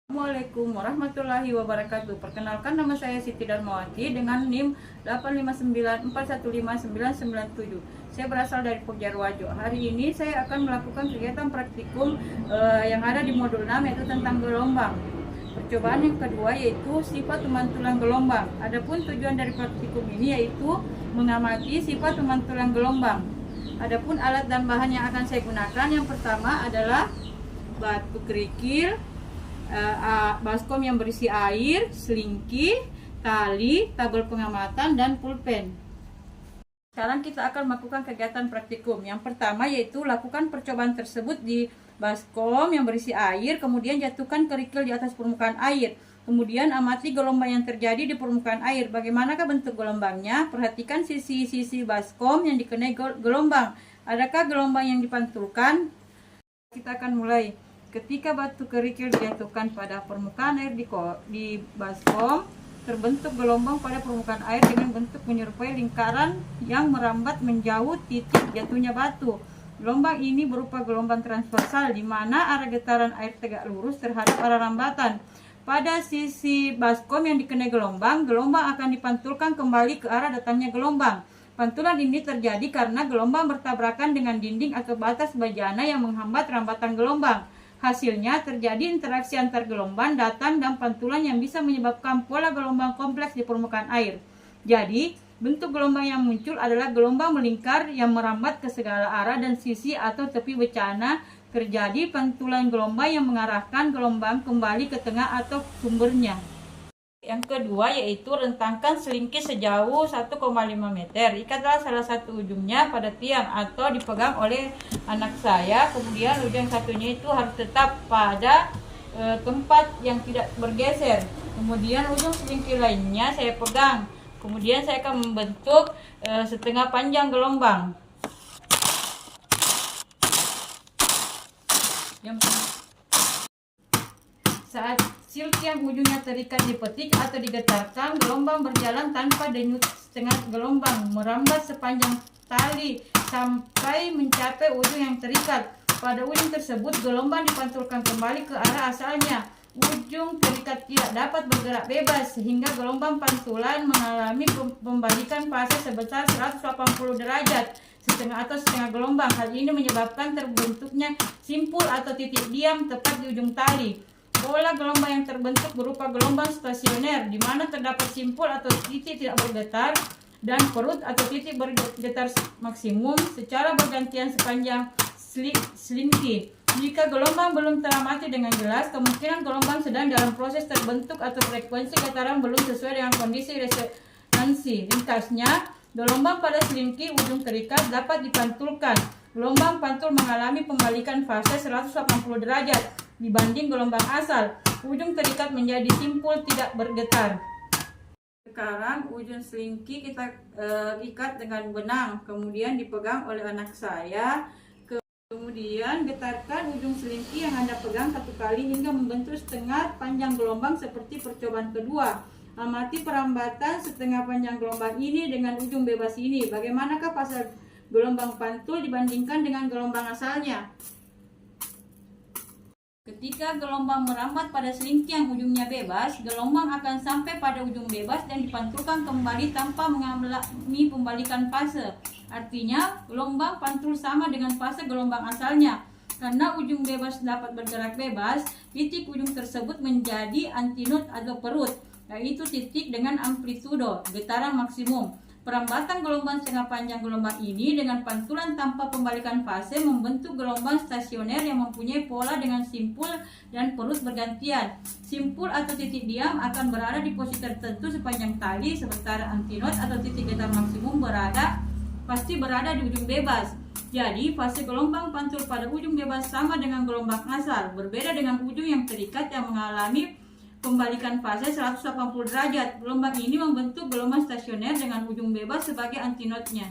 Assalamualaikum warahmatullahi wabarakatuh. Perkenalkan, nama saya Siti Darmawati dengan NIM 859415997. Saya berasal dari Pogjarowajo. Hari ini saya akan melakukan kegiatan praktikum yang ada di modul 6, yaitu tentang gelombang. Percobaan yang kedua yaitu sifat pemantulan gelombang. Adapun tujuan dari praktikum ini yaitu mengamati sifat pemantulan gelombang. Adapun alat dan bahan yang akan saya gunakan, yang pertama adalah batu kerikil, baskom yang berisi air, selingki, tali, tabel pengamatan, dan pulpen. Sekarang kita akan melakukan kegiatan praktikum. Yang pertama yaitu lakukan percobaan tersebut di baskom yang berisi air, kemudian jatuhkan kerikil di atas permukaan air. Kemudian amati gelombang yang terjadi di permukaan air. Bagaimanakah bentuk gelombangnya? Perhatikan sisi-sisi baskom yang dikenai gelombang. Adakah gelombang yang dipantulkan? Kita akan mulai. Ketika batu kerikil dijatuhkan pada permukaan air di baskom, terbentuk gelombang pada permukaan air dengan bentuk menyerupai lingkaran yang merambat menjauh titik jatuhnya batu. Gelombang ini berupa gelombang transversal, di mana arah getaran air tegak lurus terhadap arah rambatan. Pada sisi baskom yang dikenai gelombang, gelombang akan dipantulkan kembali ke arah datangnya gelombang. Pantulan ini terjadi karena gelombang bertabrakan dengan dinding atau batas bejana yang menghambat rambatan gelombang. Hasilnya terjadi interaksi antar gelombang datang dan pantulan yang bisa menyebabkan pola gelombang kompleks di permukaan air. Jadi, bentuk gelombang yang muncul adalah gelombang melingkar yang merambat ke segala arah dan sisi atau tepi bencana. Terjadi pantulan gelombang yang mengarahkan gelombang kembali ke tengah atau sumbernya. Yang kedua yaitu rentangkan selingki sejauh 1,5 meter. Ikatlah salah satu ujungnya pada tiang atau dipegang oleh anak saya. Kemudian ujung satunya itu harus tetap pada tempat yang tidak bergeser. Kemudian ujung selingki lainnya saya pegang. Kemudian saya akan membentuk setengah panjang gelombang. Saat silk yang ujungnya terikat dipetik atau digetarkan, gelombang berjalan tanpa denyut. Setengah gelombang merambat sepanjang tali sampai mencapai ujung yang terikat. Pada ujung tersebut, gelombang dipantulkan kembali ke arah asalnya. Ujung terikat tidak dapat bergerak bebas sehingga gelombang pantulan mengalami pembalikan fase sebesar 180 derajat setengah gelombang. Hal ini menyebabkan terbentuknya simpul atau titik diam tepat di ujung tali. Pola gelombang yang terbentuk berupa gelombang stasioner, di mana terdapat simpul atau titik tidak bergetar dan perut atau titik bergetar maksimum secara bergantian sepanjang selingki. Jika gelombang belum teramati dengan jelas, kemungkinan gelombang sedang dalam proses terbentuk atau frekuensi getaran belum sesuai dengan kondisi resonansi. Ringkasnya, gelombang pada selingki ujung terikat dapat dipantulkan. Gelombang pantul mengalami pembalikan fase 180 derajat dibanding gelombang asal. Ujung terikat menjadi simpul tidak bergetar. Sekarang ujung selingki kita ikat dengan benang, kemudian dipegang oleh anak saya. Kemudian getarkan ujung selingki yang Anda pegang satu kali hingga membentuk setengah panjang gelombang seperti percobaan kedua. Amati perambatan setengah panjang gelombang ini dengan ujung bebas ini. Bagaimanakah fase gelombang pantul dibandingkan dengan gelombang asalnya? Ketika gelombang merambat pada selingki yang ujungnya bebas, gelombang akan sampai pada ujung bebas dan dipantulkan kembali tanpa mengalami pembalikan fase. Artinya, gelombang pantul sama dengan fase gelombang asalnya. Karena ujung bebas dapat bergerak bebas, titik ujung tersebut menjadi antinut atau perut, yaitu titik dengan amplitudo getaran maksimum. Perambatan gelombang setengah panjang gelombang ini dengan pantulan tanpa pembalikan fase membentuk gelombang stasioner yang mempunyai pola dengan simpul dan perut bergantian. Simpul atau titik diam akan berada di posisi tertentu sepanjang tali, sementara antinot atau titik getar maksimum pasti berada di ujung bebas. Jadi, fase gelombang pantul pada ujung bebas sama dengan gelombang asal, berbeda dengan ujung yang terikat yang mengalami pembalikan fase 180 derajat. Gelombang ini membentuk gelombang stasioner dengan ujung bebas sebagai antinotnya.